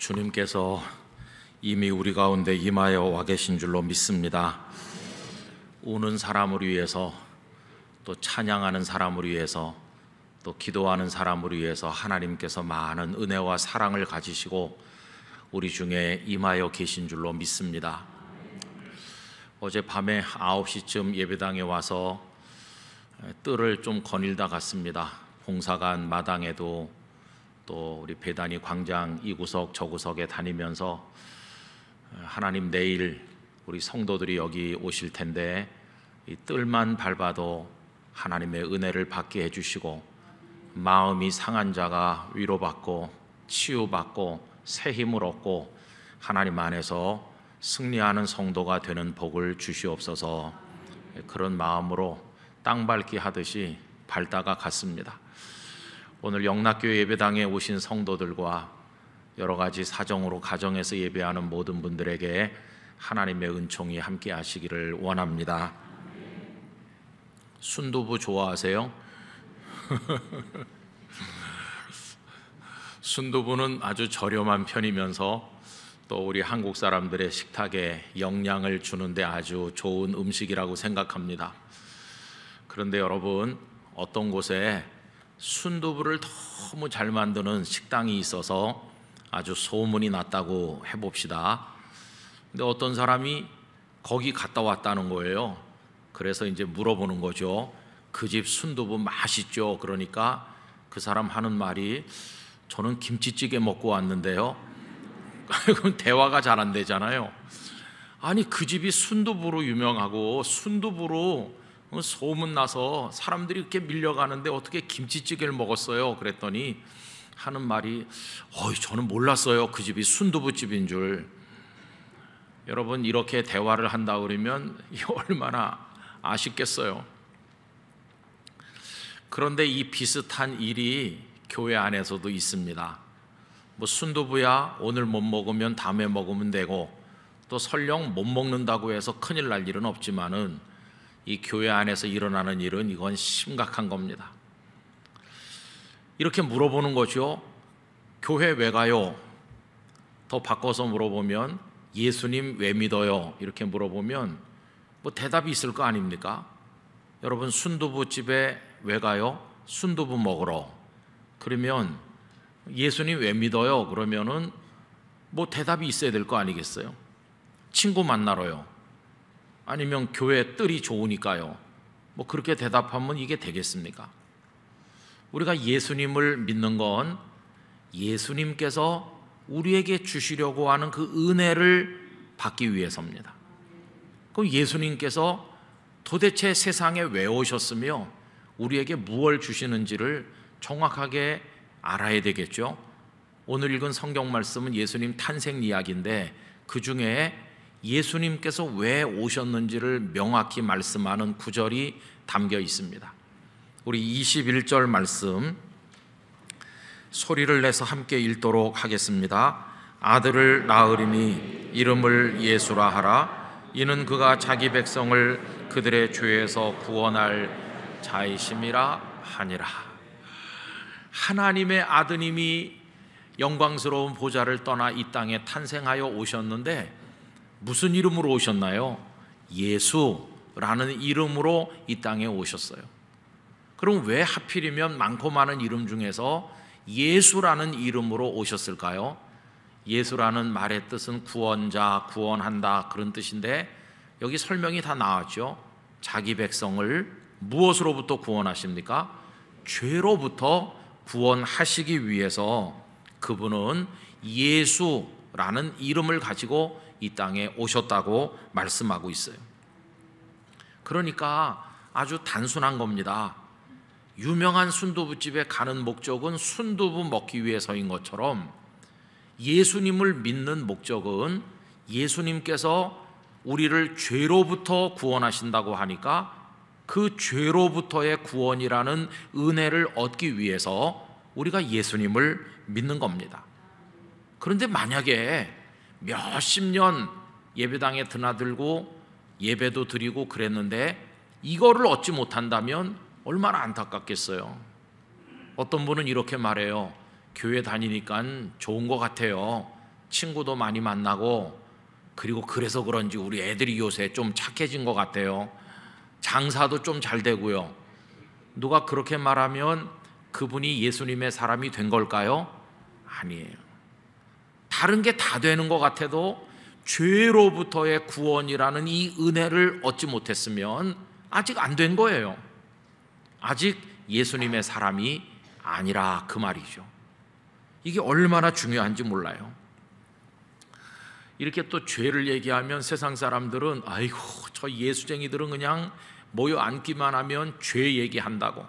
주님께서 이미 우리 가운데 임하여 와 계신 줄로 믿습니다. 우는 사람을 위해서, 또 찬양하는 사람을 위해서, 또 기도하는 사람을 위해서 하나님께서 많은 은혜와 사랑을 가지시고 우리 중에 임하여 계신 줄로 믿습니다. 어젯밤에 9시쯤 예배당에 와서 뜰을 좀 거닐다 갔습니다. 봉사관 마당에도 또 우리 배단위 광장 이 구석 저 구석에 다니면서 하나님 내일 우리 성도들이 여기 오실 텐데 이 뜰만 밟아도 하나님의 은혜를 받게 해주시고 마음이 상한 자가 위로받고 치유받고 새 힘을 얻고 하나님 안에서 승리하는 성도가 되는 복을 주시옵소서. 그런 마음으로 땅 밟기 하듯이 밟다가 갔습니다. 오늘 영락교회 예배당에 오신 성도들과 여러 가지 사정으로 가정에서 예배하는 모든 분들에게 하나님의 은총이 함께 하시기를 원합니다. 순두부 좋아하세요? 순두부는 아주 저렴한 편이면서 또 우리 한국 사람들의 식탁에 영양을 주는데 아주 좋은 음식이라고 생각합니다. 그런데 여러분, 어떤 곳에 순두부를 너무 잘 만드는 식당이 있어서 아주 소문이 났다고 해봅시다. 근데 어떤 사람이 거기 갔다 왔다는 거예요. 그래서 이제 물어보는 거죠. 그 집 순두부 맛있죠? 그러니까 그 사람 하는 말이 저는 김치찌개 먹고 왔는데요. 그럼 대화가 잘 안 되잖아요. 아니, 그 집이 순두부로 유명하고 순두부로 소문나서 사람들이 이렇게 밀려가는데 어떻게 김치찌개를 먹었어요? 그랬더니 하는 말이 저는 몰랐어요. 그 집이 순두부집인 줄. 여러분, 이렇게 대화를 한다 그러면 얼마나 아쉽겠어요. 그런데 이 비슷한 일이 교회 안에서도 있습니다. 뭐 순두부야 오늘 못 먹으면 다음에 먹으면 되고 또 설령 못 먹는다고 해서 큰일 날 일은 없지만은 이 교회 안에서 일어나는 일은 이건 심각한 겁니다. 이렇게 물어보는 거죠. 교회 왜 가요? 더 바꿔서 물어보면 예수님 왜 믿어요? 이렇게 물어보면 뭐 대답이 있을 거 아닙니까? 여러분, 순두부집에 왜 가요? 순두부 먹으러. 그러면 예수님 왜 믿어요? 그러면은 뭐 대답이 있어야 될 거 아니겠어요? 친구 만나러요. 아니면 교회 뜰이 좋으니까요. 뭐 그렇게 대답하면 이게 되겠습니까? 우리가 예수님을 믿는 건 예수님께서 우리에게 주시려고 하는 그 은혜를 받기 위해서입니다. 그럼 예수님께서 도대체 세상에 왜 오셨으며 우리에게 무엇을 주시는지를 정확하게 알아야 되겠죠. 오늘 읽은 성경 말씀은 예수님 탄생 이야기인데 그 중에 예수님께서 왜 오셨는지를 명확히 말씀하는 구절이 담겨 있습니다. 우리 21절 말씀 소리를 내서 함께 읽도록 하겠습니다. 아들을 낳으리니 이름을 예수라 하라. 이는 그가 자기 백성을 그들의 죄에서 구원할 자이심이라 하니라. 하나님의 아드님이 영광스러운 보좌를 떠나 이 땅에 탄생하여 오셨는데 무슨 이름으로 오셨나요? 예수라는 이름으로 이 땅에 오셨어요. 그럼 왜 하필이면 많고 많은 이름 중에서 예수라는 이름으로 오셨을까요? 예수라는 말의 뜻은 구원자, 구원한다 그런 뜻인데 여기 설명이 다 나왔죠. 자기 백성을 무엇으로부터 구원하십니까? 죄로부터 구원하시기 위해서 그분은 예수라는 이름을 가지고 이 땅에 오셨다고 말씀하고 있어요. 그러니까 아주 단순한 겁니다. 유명한 순두부집에 가는 목적은 순두부 먹기 위해서인 것처럼 예수님을 믿는 목적은 예수님께서 우리를 죄로부터 구원하신다고 하니까 그 죄로부터의 구원이라는 은혜를 얻기 위해서 우리가 예수님을 믿는 겁니다. 그런데 만약에 몇십 년 예배당에 드나들고 예배도 드리고 그랬는데 이거를 얻지 못한다면 얼마나 안타깝겠어요. 어떤 분은 이렇게 말해요. 교회 다니니까 좋은 것 같아요. 친구도 많이 만나고, 그리고 그래서 그런지 우리 애들이 요새 좀 착해진 것 같아요. 장사도 좀 잘 되고요. 누가 그렇게 말하면 그분이 예수님의 사람이 된 걸까요? 아니에요. 다른 게 다 되는 것 같아도 죄로부터의 구원이라는 이 은혜를 얻지 못했으면 아직 안 된 거예요. 아직 예수님의 사람이 아니라 그 말이죠. 이게 얼마나 중요한지 몰라요. 이렇게 또 죄를 얘기하면 세상 사람들은 아이고 저 예수쟁이들은 그냥 모여 앉기만 하면 죄 얘기한다고,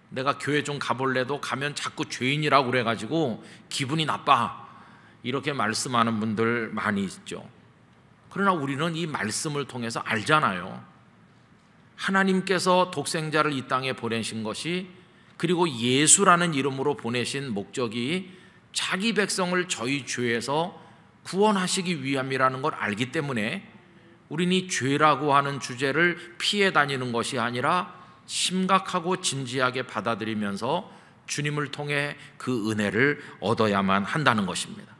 내가 교회 좀 가볼래도 가면 자꾸 죄인이라고 그래가지고 기분이 나빠, 이렇게 말씀하는 분들 많이 있죠. 그러나 우리는 이 말씀을 통해서 알잖아요. 하나님께서 독생자를 이 땅에 보내신 것이, 그리고 예수라는 이름으로 보내신 목적이 자기 백성을 저희 죄에서 구원하시기 위함이라는 걸 알기 때문에 우리는 이 죄라고 하는 주제를 피해 다니는 것이 아니라 심각하고 진지하게 받아들이면서 주님을 통해 그 은혜를 얻어야만 한다는 것입니다.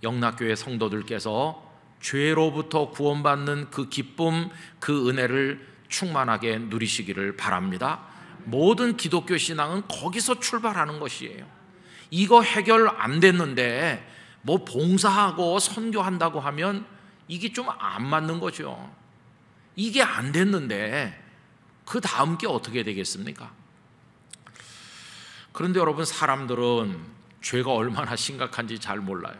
영락교회 성도들께서 죄로부터 구원받는 그 기쁨, 그 은혜를 충만하게 누리시기를 바랍니다. 모든 기독교 신앙은 거기서 출발하는 것이에요. 이거 해결 안 됐는데 뭐 봉사하고 선교한다고 하면 이게 좀 안 맞는 거죠. 이게 안 됐는데 그 다음 게 어떻게 되겠습니까? 그런데 여러분, 사람들은 죄가 얼마나 심각한지 잘 몰라요.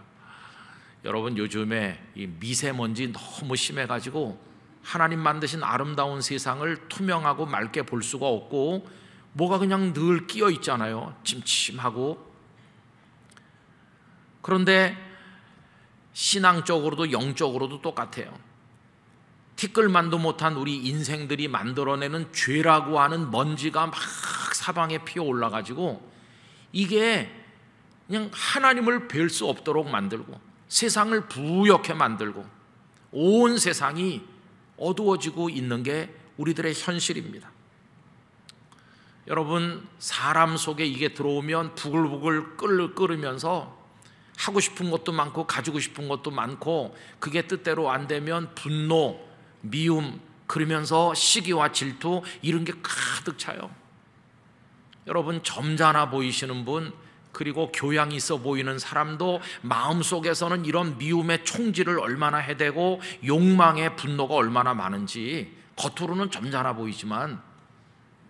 여러분, 요즘에 이 미세먼지 너무 심해가지고 하나님 만드신 아름다운 세상을 투명하고 맑게 볼 수가 없고 뭐가 그냥 늘 끼어 있잖아요. 침침하고. 그런데 신앙적으로도 영적으로도 똑같아요. 티끌만도 못한 우리 인생들이 만들어내는 죄라고 하는 먼지가 막 사방에 피어 올라가지고 이게 그냥 하나님을 뵐 수 없도록 만들고 세상을 부옇게 만들고 온 세상이 어두워지고 있는 게 우리들의 현실입니다. 여러분, 사람 속에 이게 들어오면 부글부글 끓으면서 하고 싶은 것도 많고 가지고 싶은 것도 많고 그게 뜻대로 안 되면 분노, 미움, 그러면서 시기와 질투, 이런 게 가득 차요. 여러분, 점잖아 보이시는 분, 그리고 교양 있어 보이는 사람도 마음속에서는 이런 미움의 총질을 얼마나 해대고 욕망의 분노가 얼마나 많은지, 겉으로는 점잖아 보이지만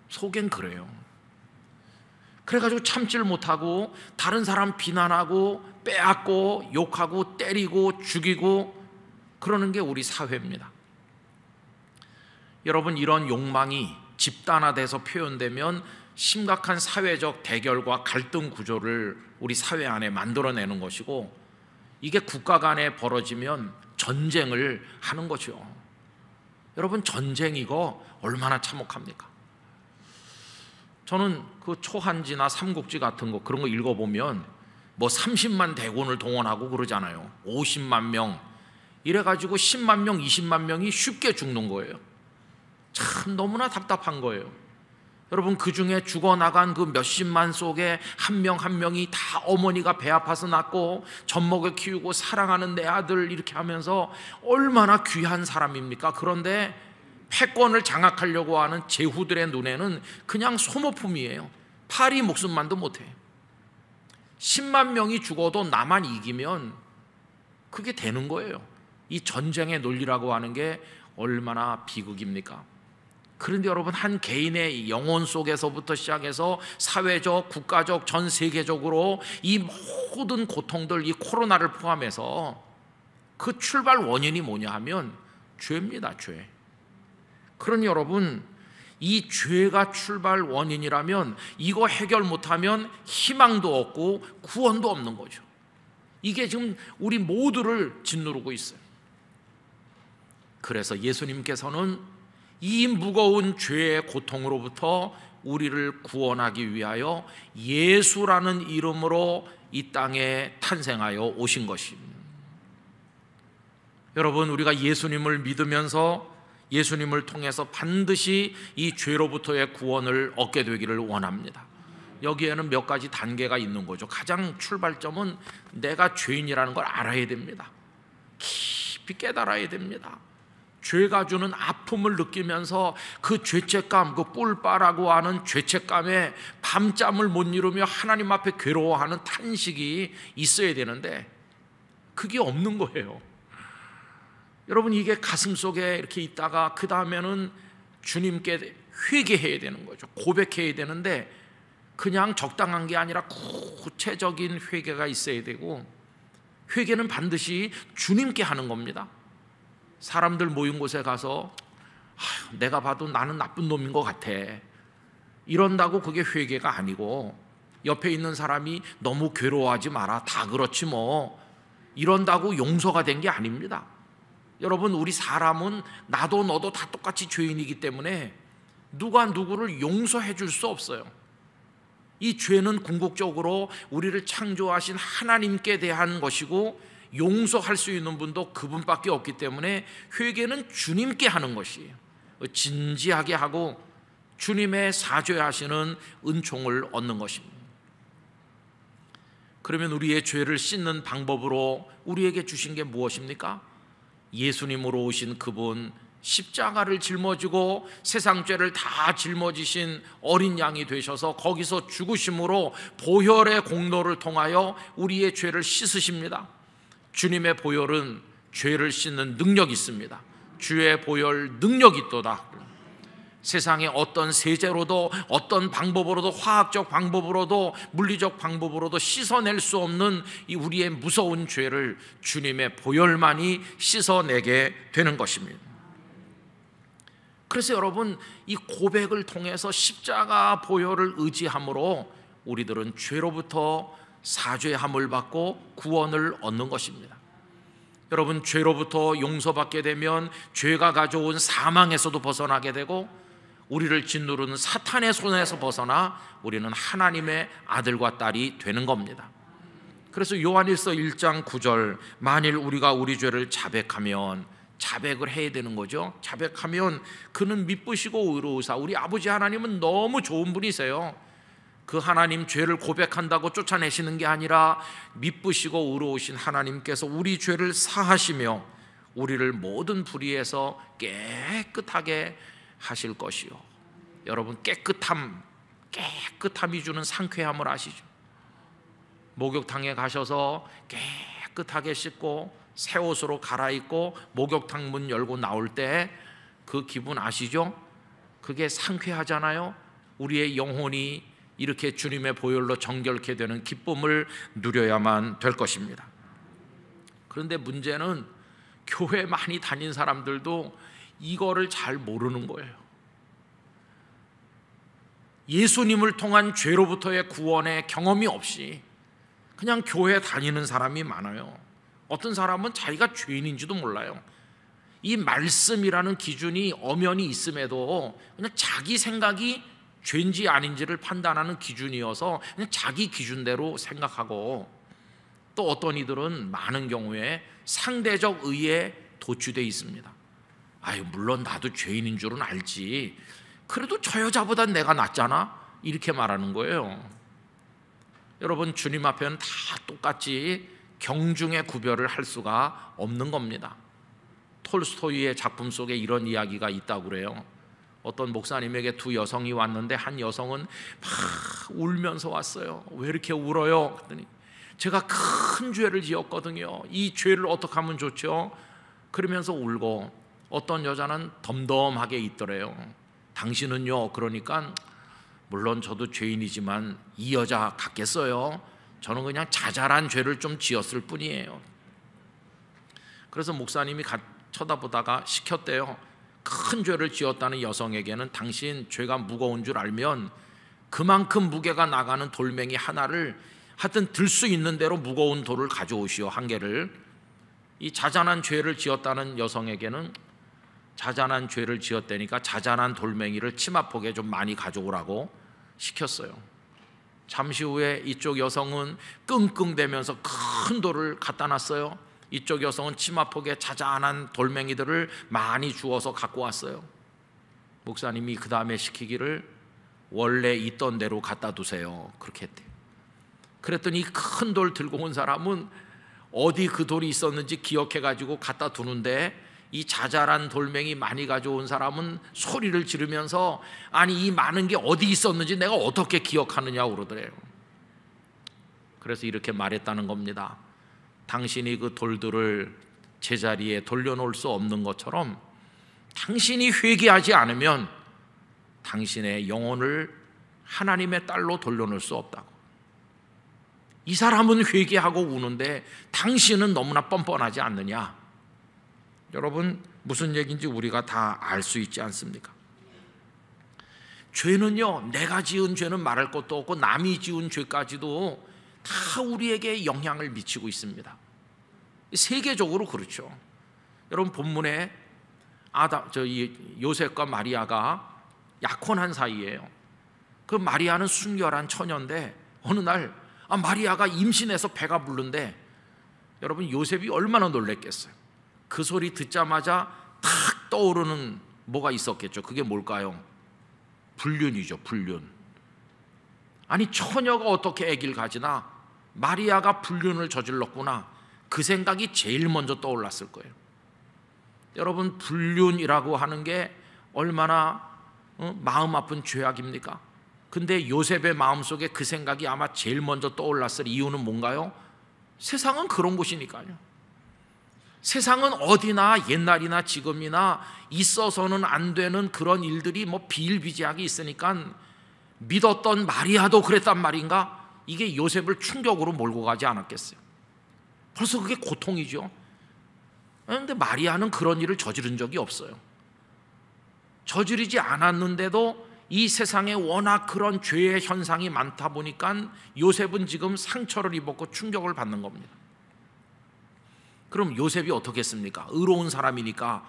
속엔 그래요. 그래가지고 참지를 못하고 다른 사람 비난하고 빼앗고 욕하고 때리고 죽이고 그러는 게 우리 사회입니다. 여러분, 이런 욕망이 집단화돼서 표현되면 심각한 사회적 대결과 갈등 구조를 우리 사회 안에 만들어내는 것이고, 이게 국가 간에 벌어지면 전쟁을 하는 거죠. 여러분, 전쟁 이거 얼마나 참혹합니까? 저는 그 초한지나 삼국지 같은 거 그런 거 읽어보면 뭐 30만 대군을 동원하고 그러잖아요. 50만 명 이래가지고 10만 명, 20만 명이 쉽게 죽는 거예요. 참 너무나 답답한 거예요. 여러분, 그 중에 죽어나간 그 몇십만 속에 한 명 한 명이 다 어머니가 배 아파서 낳고 젖먹여 키우고 사랑하는 내 아들 이렇게 하면서 얼마나 귀한 사람입니까? 그런데 패권을 장악하려고 하는 제후들의 눈에는 그냥 소모품이에요. 파리 목숨만도 못해. 10만 명이 죽어도 나만 이기면 그게 되는 거예요. 이 전쟁의 논리라고 하는 게 얼마나 비극입니까? 그런데 여러분, 한 개인의 영혼 속에서부터 시작해서 사회적, 국가적, 전 세계적으로 이 모든 고통들, 이 코로나를 포함해서 그 출발 원인이 뭐냐 하면 죄입니다. 죄. 그러니 여러분, 이 죄가 출발 원인이라면 이거 해결 못하면 희망도 없고 구원도 없는 거죠. 이게 지금 우리 모두를 짓누르고 있어요. 그래서 예수님께서는 이 무거운 죄의 고통으로부터 우리를 구원하기 위하여 예수라는 이름으로 이 땅에 탄생하여 오신 것입니다. 여러분, 우리가 예수님을 믿으면서 예수님을 통해서 반드시 이 죄로부터의 구원을 얻게 되기를 원합니다. 여기에는 몇 가지 단계가 있는 거죠. 가장 출발점은 내가 죄인이라는 걸 알아야 됩니다. 깊이 깨달아야 됩니다. 죄가 주는 아픔을 느끼면서 그 죄책감, 그 꿀빠라고 하는 죄책감에 밤잠을 못 이루며 하나님 앞에 괴로워하는 탄식이 있어야 되는데 그게 없는 거예요. 여러분, 이게 가슴속에 이렇게 있다가 그 다음에는 주님께 회개해야 되는 거죠. 고백해야 되는데 그냥 적당한 게 아니라 구체적인 회개가 있어야 되고, 회개는 반드시 주님께 하는 겁니다. 사람들 모인 곳에 가서 내가 봐도 나는 나쁜 놈인 것 같아 이런다고 그게 회개가 아니고, 옆에 있는 사람이 너무 괴로워하지 마라, 다 그렇지 뭐, 이런다고 용서가 된 게 아닙니다. 여러분, 우리 사람은 나도 너도 다 똑같이 죄인이기 때문에 누가 누구를 용서해 줄 수 없어요. 이 죄는 궁극적으로 우리를 창조하신 하나님께 대한 것이고, 용서할 수 있는 분도 그분밖에 없기 때문에 회개는 주님께 하는 것이에요. 진지하게 하고 주님의 사죄하시는 은총을 얻는 것입니다. 그러면 우리의 죄를 씻는 방법으로 우리에게 주신 게 무엇입니까? 예수님으로 오신 그분, 십자가를 짊어지고 세상 죄를 다 짊어지신 어린 양이 되셔서 거기서 죽으심으로 보혈의 공로를 통하여 우리의 죄를 씻으십니다. 주님의 보혈은 죄를 씻는 능력이 있습니다. 주의 보혈 능력이 있도다. 세상에 어떤 세제로도, 어떤 방법으로도, 화학적 방법으로도, 물리적 방법으로도 씻어낼 수 없는 이 우리의 무서운 죄를 주님의 보혈만이 씻어내게 되는 것입니다. 그래서 여러분, 이 고백을 통해서 십자가 보혈을 의지함으로 우리들은 죄로부터 사죄함을 받고 구원을 얻는 것입니다. 여러분, 죄로부터 용서받게 되면 죄가 가져온 사망에서도 벗어나게 되고, 우리를 짓누르는 사탄의 손에서 벗어나 우리는 하나님의 아들과 딸이 되는 겁니다. 그래서 요한일서 1장 9절, 만일 우리가 우리 죄를 자백하면, 자백을 해야 되는 거죠. 자백하면 그는 미쁘시고 의로우사, 우리 아버지 하나님은 너무 좋은 분이세요. 그 하나님 죄를 고백한다고 쫓아내시는 게 아니라 미쁘시고 의로우신 하나님께서 우리 죄를 사하시며 우리를 모든 불의에서 깨끗하게 하실 것이요. 여러분, 깨끗함이 주는 상쾌함을 아시죠? 목욕탕에 가셔서 깨끗하게 씻고 새 옷으로 갈아입고 목욕탕 문 열고 나올 때 그 기분 아시죠? 그게 상쾌하잖아요. 우리의 영혼이 이렇게 주님의 보혈로 정결케 되는 기쁨을 누려야만 될 것입니다. 그런데 문제는 교회 많이 다닌 사람들도 이거를 잘 모르는 거예요. 예수님을 통한 죄로부터의 구원의 경험이 없이 그냥 교회 다니는 사람이 많아요. 어떤 사람은 자기가 죄인인지도 몰라요. 이 말씀이라는 기준이 엄연히 있음에도 그냥 자기 생각이 죄인지 아닌지를 판단하는 기준이어서 그냥 자기 기준대로 생각하고, 또 어떤 이들은 많은 경우에 상대적 의에 도취되어 있습니다. 물론 나도 죄인인 줄은 알지, 그래도 저 여자보단 내가 낫잖아, 이렇게 말하는 거예요. 여러분, 주님 앞에는 다 똑같이 경중의 구별을 할 수가 없는 겁니다. 톨스토이의 작품 속에 이런 이야기가 있다고 그래요. 어떤 목사님에게 두 여성이 왔는데 한 여성은 막 울면서 왔어요. 왜 이렇게 울어요? 그랬더니 제가 큰 죄를 지었거든요. 이 죄를 어떻게 하면 좋죠? 그러면서 울고, 어떤 여자는 덤덤하게 있더래요. 당신은요? 그러니까 물론 저도 죄인이지만 이 여자 같겠어요? 저는 그냥 자잘한 죄를 좀 지었을 뿐이에요. 그래서 목사님이 쳐다보다가 시켰대요. 큰 죄를 지었다는 여성에게는 당신 죄가 무거운 줄 알면 그만큼 무게가 나가는 돌멩이 하나를 하여튼 들 수 있는 대로 무거운 돌을 가져오시오, 한 개를. 이 자잘한 죄를 지었다는 여성에게는 자잘한 죄를 지었다니까 자잘한 돌멩이를 치마폭에 좀 많이 가져오라고 시켰어요. 잠시 후에 이쪽 여성은 끙끙대면서 큰 돌을 갖다 놨어요. 이쪽 여성은 치마폭에 자잘한 돌멩이들을 많이 주워서 갖고 왔어요. 목사님이 그 다음에 시키기를, 원래 있던 대로 갖다 두세요. 그렇게 했대요. 그랬더니 큰 돌 들고 온 사람은 어디 그 돌이 있었는지 기억해가지고 갖다 두는데, 이 자잘한 돌멩이 많이 가져온 사람은 소리를 지르면서 아니 이 많은 게 어디 있었는지 내가 어떻게 기억하느냐고 그러더래요. 그래서 이렇게 말했다는 겁니다. 당신이 그 돌들을 제자리에 돌려놓을 수 없는 것처럼 당신이 회개하지 않으면 당신의 영혼을 하나님의 딸로 돌려놓을 수 없다고. 이 사람은 회개하고 우는데 당신은 너무나 뻔뻔하지 않느냐. 여러분, 무슨 얘기인지 우리가 다 알 수 있지 않습니까? 죄는요, 내가 지은 죄는 말할 것도 없고 남이 지은 죄까지도 다 우리에게 영향을 미치고 있습니다. 세계적으로 그렇죠. 여러분, 본문에 요셉과 마리아가 약혼한 사이예요. 그 마리아는 순결한 처녀인데 어느 날 마리아가 임신해서 배가 부른데, 여러분 요셉이 얼마나 놀랬겠어요. 그 소리 듣자마자 탁 떠오르는 뭐가 있었겠죠. 그게 뭘까요? 불륜이죠. 불륜. 아니 처녀가 어떻게 아기를 가지나, 마리아가 불륜을 저질렀구나, 그 생각이 제일 먼저 떠올랐을 거예요. 여러분, 불륜이라고 하는 게 얼마나 마음 아픈 죄악입니까? 근데 요셉의 마음속에 그 생각이 아마 제일 먼저 떠올랐을 이유는 뭔가요? 세상은 그런 곳이니까요. 세상은 어디나 옛날이나 지금이나 있어서는 안 되는 그런 일들이 비일비재하게 있으니까 믿었던 마리아도 그랬단 말인가? 이게 요셉을 충격으로 몰고 가지 않았겠어요? 벌써 그게 고통이죠. 그런데 마리아는 그런 일을 저지른 적이 없어요. 저지르지 않았는데도 이 세상에 워낙 그런 죄의 현상이 많다 보니까 요셉은 지금 상처를 입었고 충격을 받는 겁니다. 그럼 요셉이 어떻게 했습니까? 의로운 사람이니까,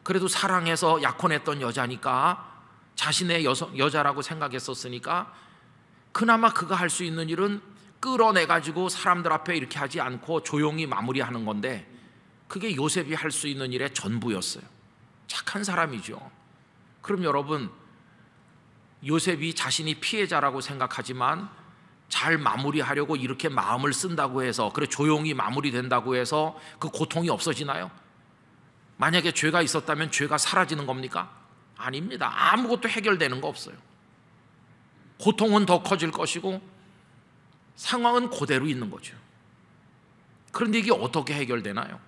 그래도 사랑해서 약혼했던 여자니까, 자신의 여자라고 생각했었으니까 그나마 그가 할 수 있는 일은 끌어내가지고 사람들 앞에 이렇게 하지 않고 조용히 마무리하는 건데, 그게 요셉이 할 수 있는 일의 전부였어요. 착한 사람이죠. 그럼 여러분, 요셉이 자신이 피해자라고 생각하지만 잘 마무리하려고 이렇게 마음을 쓴다고 해서, 그래 조용히 마무리된다고 해서 그 고통이 없어지나요? 만약에 죄가 있었다면 죄가 사라지는 겁니까? 아닙니다. 아무것도 해결되는 거 없어요. 고통은 더 커질 것이고 상황은 그대로 있는 거죠. 그런데 이게 어떻게 해결되나요?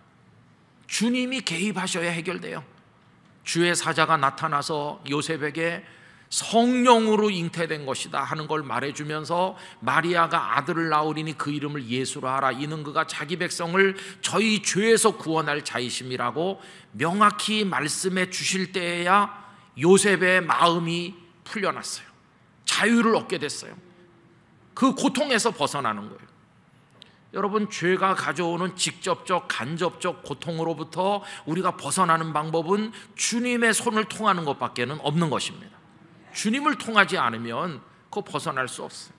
주님이 개입하셔야 해결돼요. 주의 사자가 나타나서 요셉에게 성령으로 잉태된 것이다 하는 걸 말해주면서, 마리아가 아들을 낳으리니 그 이름을 예수로 하라, 이는 그가 자기 백성을 저희 죄에서 구원할 자이심이라고 명확히 말씀해 주실 때에야 요셉의 마음이 풀려났어요. 자유를 얻게 됐어요. 그 고통에서 벗어나는 거예요. 여러분, 죄가 가져오는 직접적 간접적 고통으로부터 우리가 벗어나는 방법은 주님의 손을 통하는 것밖에는 없는 것입니다. 주님을 통하지 않으면 그거 벗어날 수 없어요.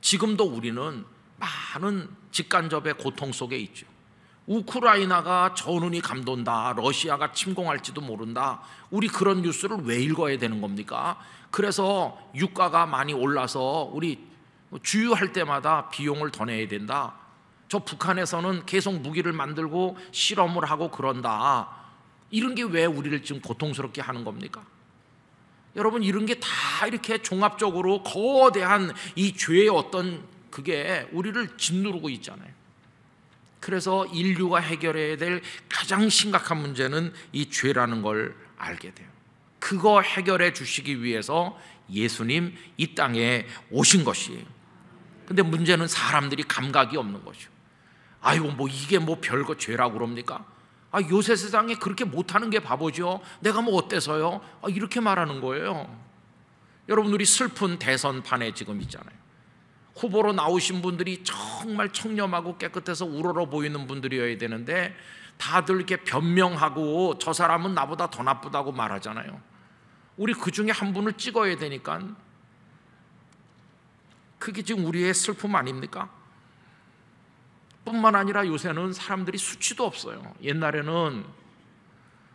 지금도 우리는 많은 직간접의 고통 속에 있죠. 우크라이나가 전운이 감돈다, 러시아가 침공할지도 모른다, 우리 그런 뉴스를 왜 읽어야 되는 겁니까? 그래서 유가가 많이 올라서 우리 주유할 때마다 비용을 더 내야 된다, 저 북한에서는 계속 무기를 만들고 실험을 하고 그런다, 이런 게 왜 우리를 지금 고통스럽게 하는 겁니까? 여러분, 이런 게 다 이렇게 종합적으로 거대한 이 죄의 어떤 그게 우리를 짓누르고 있잖아요. 그래서 인류가 해결해야 될 가장 심각한 문제는 이 죄라는 걸 알게 돼요. 그거 해결해 주시기 위해서 예수님 이 땅에 오신 것이에요. 근데 문제는 사람들이 감각이 없는 거죠. 아이고 이게 별거 죄라고 그럽니까? 요새 세상에 그렇게 못하는 게 바보죠. 내가 어때서요? 이렇게 말하는 거예요. 여러분, 우리 슬픈 대선판에 지금 있잖아요. 후보로 나오신 분들이 정말 청렴하고 깨끗해서 우러러 보이는 분들이어야 되는데 다들 이렇게 변명하고 저 사람은 나보다 더 나쁘다고 말하잖아요. 우리 그 중에 한 분을 찍어야 되니까 그게 지금 우리의 슬픔 아닙니까? 뿐만 아니라 요새는 사람들이 수치도 없어요. 옛날에는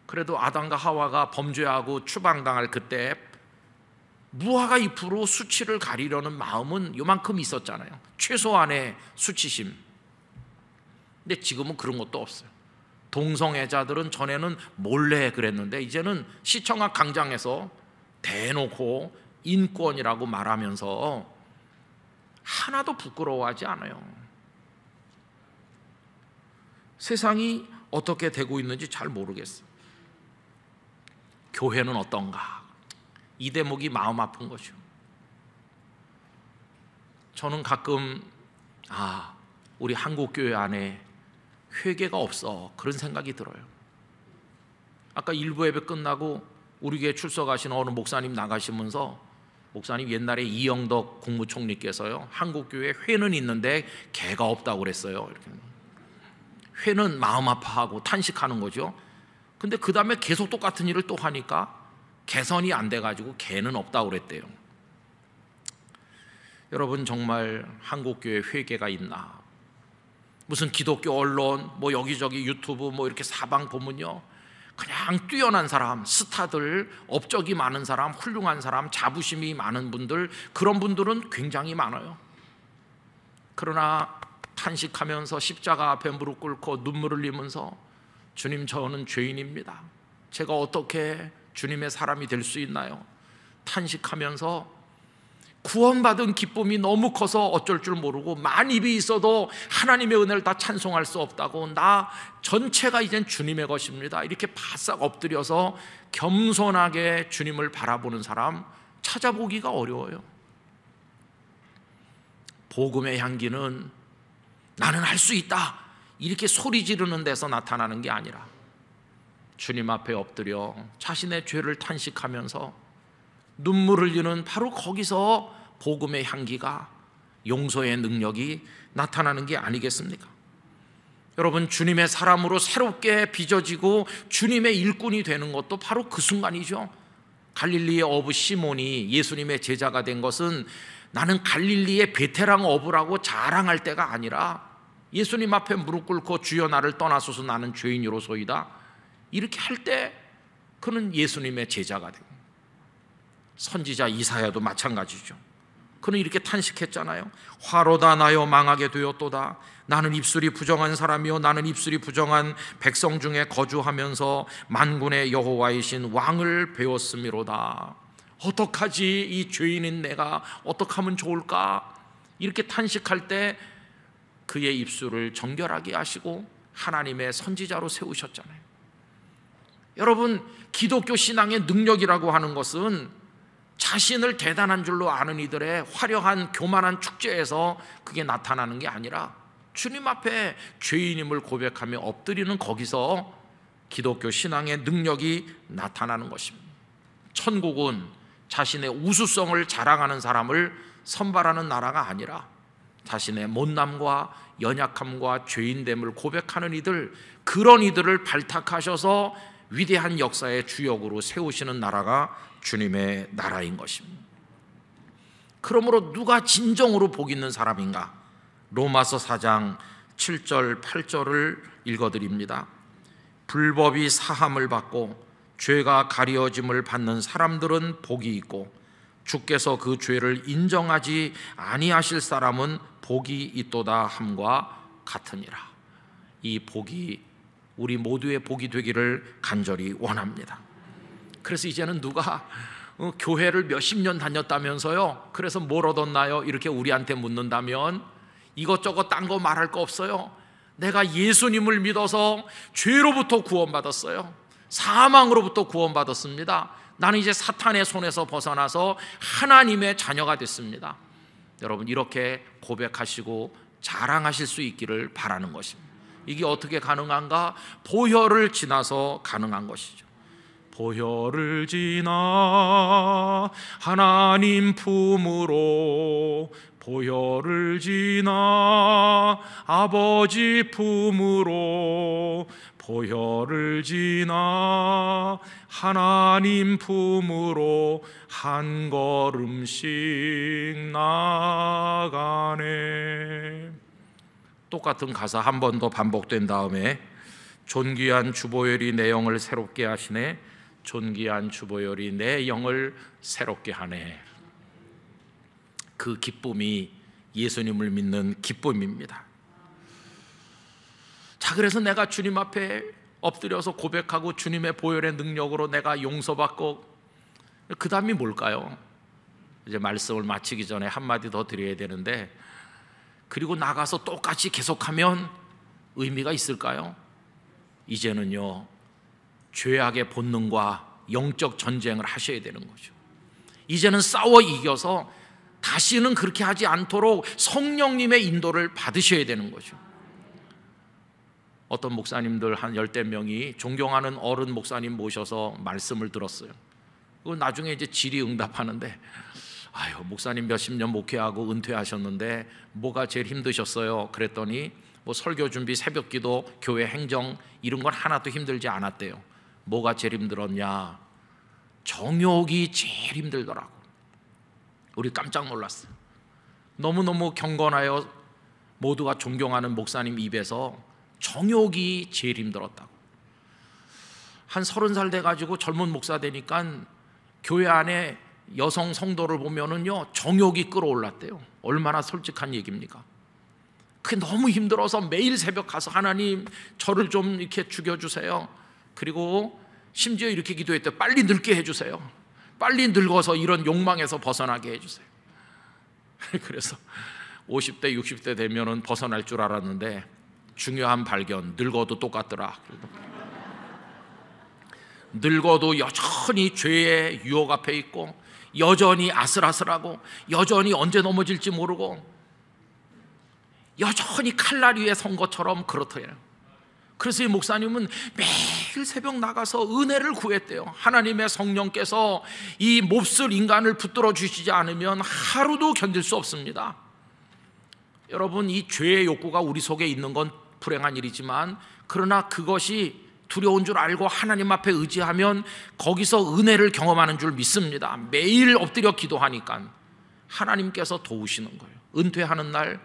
그래도 아담과 하와가 범죄하고 추방당할 그때 무화과 잎으로 수치를 가리려는 마음은 요만큼 있었잖아요. 최소한의 수치심. 근데 지금은 그런 것도 없어요. 동성애자들은 전에는 몰래 그랬는데 이제는 시청 앞 광장에서 대놓고 인권이라고 말하면서 하나도 부끄러워하지 않아요. 세상이 어떻게 되고 있는지 잘 모르겠어요. 교회는 어떤가? 이 대목이 마음 아픈 거죠. 저는 가끔 우리 한국교회 안에 회개가 없어, 그런 생각이 들어요. 아까 일부 예배 끝나고 우리 교회 출석하신 어느 목사님 나가시면서, 목사님 옛날에 이영덕 국무총리께서요, 한국교회 회는 있는데 개가 없다고 그랬어요. 이렇게. 회는 마음 아파하고 탄식하는 거죠. 근데 그 다음에 계속 똑같은 일을 또 하니까 개선이 안 돼가지고 개는 없다고 그랬대요. 여러분, 정말 한국교회 회개가 있나? 무슨 기독교 언론 여기저기 유튜브 이렇게 사방 보면요, 그냥 뛰어난 사람, 스타들, 업적이 많은 사람, 훌륭한 사람, 자부심이 많은 분들, 그런 분들은 굉장히 많아요. 그러나 탄식하면서 십자가 앞에 무릎 꿇고 눈물을 흘리면서, 주님, 저는 죄인입니다. 제가 어떻게 주님의 사람이 될 수 있나요? 탄식하면서 구원받은 기쁨이 너무 커서 어쩔 줄 모르고, 만입이 있어도 하나님의 은혜를 다 찬송할 수 없다고, 나 전체가 이젠 주님의 것입니다, 이렇게 바싹 엎드려서 겸손하게 주님을 바라보는 사람 찾아보기가 어려워요. 복음의 향기는 나는 할 수 있다 이렇게 소리 지르는 데서 나타나는 게 아니라, 주님 앞에 엎드려 자신의 죄를 탄식하면서 눈물을 흘리는 바로 거기서 복음의 향기가, 용서의 능력이 나타나는 게 아니겠습니까? 여러분, 주님의 사람으로 새롭게 빚어지고 주님의 일꾼이 되는 것도 바로 그 순간이죠. 갈릴리의 어부 시몬이 예수님의 제자가 된 것은 나는 갈릴리의 베테랑 어부라고 자랑할 때가 아니라, 예수님 앞에 무릎 꿇고 주여 나를 떠나소서 나는 죄인이로소이다 이렇게 할 때 그는 예수님의 제자가 되고, 선지자 이사야도 마찬가지죠. 그는 이렇게 탄식했잖아요. 화로다 나여 망하게 되었도다. 나는 입술이 부정한 사람이요 나는 입술이 부정한 백성 중에 거주하면서 만군의 여호와이신 왕을 배웠음이로다. 어떡하지? 이 죄인인 내가 어떻게 하면 좋을까? 이렇게 탄식할 때 그의 입술을 정결하게 하시고 하나님의 선지자로 세우셨잖아요. 여러분, 기독교 신앙의 능력이라고 하는 것은 자신을 대단한 줄로 아는 이들의 화려한 교만한 축제에서 그게 나타나는 게 아니라, 주님 앞에 죄인임을 고백하며 엎드리는 거기서 기독교 신앙의 능력이 나타나는 것입니다. 천국은 자신의 우수성을 자랑하는 사람을 선발하는 나라가 아니라, 자신의 못남과 연약함과 죄인됨을 고백하는 이들, 그런 이들을 발탁하셔서 위대한 역사의 주역으로 세우시는 나라가 주님의 나라인 것입니다. 그러므로 누가 진정으로 복 있는 사람인가? 로마서 4장 7절 8절을 읽어드립니다. 불법이 사함을 받고 죄가 가려짐을 받는 사람들은 복이 있고, 주께서 그 죄를 인정하지 아니하실 사람은 복이 있도다 함과 같으니라. 이 복이 우리 모두의 복이 되기를 간절히 원합니다. 그래서 이제는 누가 교회를 몇십 년 다녔다면서요, 그래서 뭘 얻었나요? 이렇게 우리한테 묻는다면 이것저것 딴 거 말할 거 없어요. 내가 예수님을 믿어서 죄로부터 구원받았어요. 사망으로부터 구원받았습니다. 나는 이제 사탄의 손에서 벗어나서 하나님의 자녀가 됐습니다. 여러분, 이렇게 고백하시고 자랑하실 수 있기를 바라는 것입니다. 이게 어떻게 가능한가? 보혈을 지나서 가능한 것이죠. 보혈을 지나 하나님 품으로, 보혈을 지나 아버지 품으로, 보혈을 지나 하나님 품으로 한 걸음씩 나가네. 똑같은 가사 한 번 더 반복된 다음에 존귀한 주보혈이 내 영을 새롭게 하시네. 존귀한 주보혈이 내 영을 새롭게 하네. 그 기쁨이 예수님을 믿는 기쁨입니다. 자, 그래서 내가 주님 앞에 엎드려서 고백하고 주님의 보혈의 능력으로 내가 용서받고, 그 다음이 뭘까요? 이제 말씀을 마치기 전에 한마디 더 드려야 되는데, 그리고 나가서 똑같이 계속하면 의미가 있을까요? 이제는요, 죄악의 본능과 영적 전쟁을 하셔야 되는 거죠. 이제는 싸워 이겨서 다시는 그렇게 하지 않도록 성령님의 인도를 받으셔야 되는 거죠. 어떤 목사님들 한 10대 명이 존경하는 어른 목사님 모셔서 말씀을 들었어요. 그리고 나중에 이제 질의응답하는데, 아유, 목사님 몇십 년 목회하고 은퇴하셨는데 뭐가 제일 힘드셨어요? 그랬더니 뭐 설교 준비, 새벽 기도, 교회 행정 이런 건 하나도 힘들지 않았대요. 뭐가 제일 힘들었냐? 정욕이 제일 힘들더라고. 우리 깜짝 놀랐어요. 너무너무 경건하여 모두가 존경하는 목사님 입에서 정욕이 제일 힘들었다고. 한 30살 돼가지고 젊은 목사 되니까 교회 안에 여성 성도를 보면은요, 정욕이 끌어올랐대요. 얼마나 솔직한 얘기입니까? 그게 너무 힘들어서 매일 새벽 가서 하나님 저를 좀 이렇게 죽여주세요. 그리고 심지어 이렇게 기도했대요. 빨리 늙게 해주세요. 빨리 늙어서 이런 욕망에서 벗어나게 해주세요. 그래서 50대 60대 되면은 벗어날 줄 알았는데 중요한 발견, 늙어도 똑같더라. 늙어도 여전히 죄의 유혹 앞에 있고, 여전히 아슬아슬하고, 여전히 언제 넘어질지 모르고, 여전히 칼날 위에 선 것처럼 그렇더래요. 그래서 이 목사님은 매일 새벽 나가서 은혜를 구했대요. 하나님의 성령께서 이 몹쓸 인간을 붙들어 주시지 않으면 하루도 견딜 수 없습니다. 여러분, 이 죄의 욕구가 우리 속에 있는 건 불행한 일이지만, 그러나 그것이 두려운 줄 알고 하나님 앞에 의지하면 거기서 은혜를 경험하는 줄 믿습니다. 매일 엎드려 기도하니까 하나님께서 도우시는 거예요. 은퇴하는 날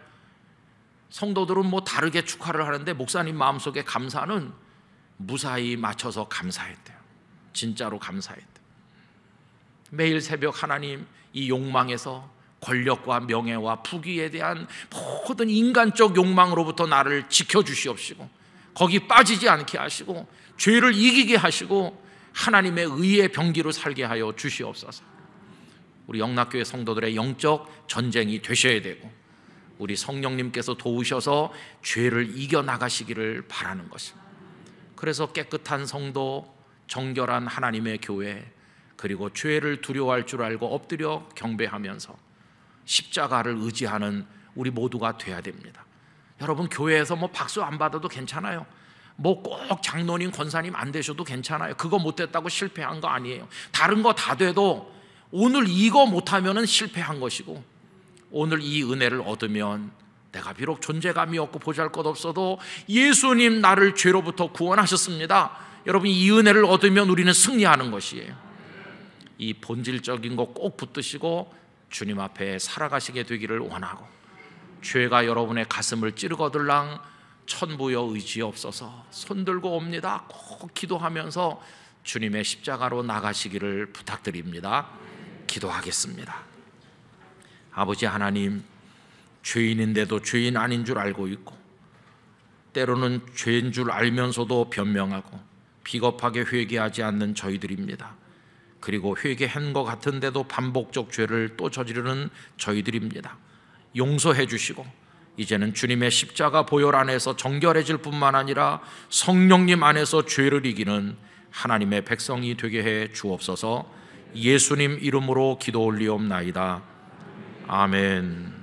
성도들은 뭐 다르게 축하를 하는데 목사님 마음속에 감사는 무사히 맞춰서 감사했대요. 진짜로 감사했대요. 매일 새벽 하나님, 이 욕망에서, 권력과 명예와 부귀에 대한 모든 인간적 욕망으로부터 나를 지켜주시옵시고, 거기 빠지지 않게 하시고, 죄를 이기게 하시고, 하나님의 의의 병기로 살게 하여 주시옵소서. 우리 영락교회 성도들의 영적 전쟁이 되셔야 되고, 우리 성령님께서 도우셔서 죄를 이겨나가시기를 바라는 것입니다. 그래서 깨끗한 성도, 정결한 하나님의 교회, 그리고 죄를 두려워할 줄 알고 엎드려 경배하면서 십자가를 의지하는 우리 모두가 돼야 됩니다. 여러분, 교회에서 뭐 박수 안 받아도 괜찮아요. 뭐 꼭 장로님, 권사님 안 되셔도 괜찮아요. 그거 못했다고 실패한 거 아니에요. 다른 거 다 돼도 오늘 이거 못하면 실패한 것이고, 오늘 이 은혜를 얻으면 내가 비록 존재감이 없고 보잘것없어도 예수님 나를 죄로부터 구원하셨습니다. 여러분, 이 은혜를 얻으면 우리는 승리하는 것이에요. 이 본질적인 거 꼭 붙드시고 주님 앞에 살아가시게 되기를 원하고, 죄가 여러분의 가슴을 찌르거들랑 천부여 의지없어서 손들고 옵니다. 꼭 기도하면서 주님의 십자가로 나가시기를 부탁드립니다. 기도하겠습니다. 아버지 하나님, 죄인인데도 죄인 아닌 줄 알고 있고, 때로는 죄인 줄 알면서도 변명하고 비겁하게 회개하지 않는 저희들입니다. 그리고 회개한 것 같은데도 반복적 죄를 또 저지르는 저희들입니다. 용서해 주시고, 이제는 주님의 십자가 보혈 안에서 정결해질 뿐만 아니라 성령님 안에서 죄를 이기는 하나님의 백성이 되게 해 주옵소서. 예수님 이름으로 기도 올리옵나이다. 아멘.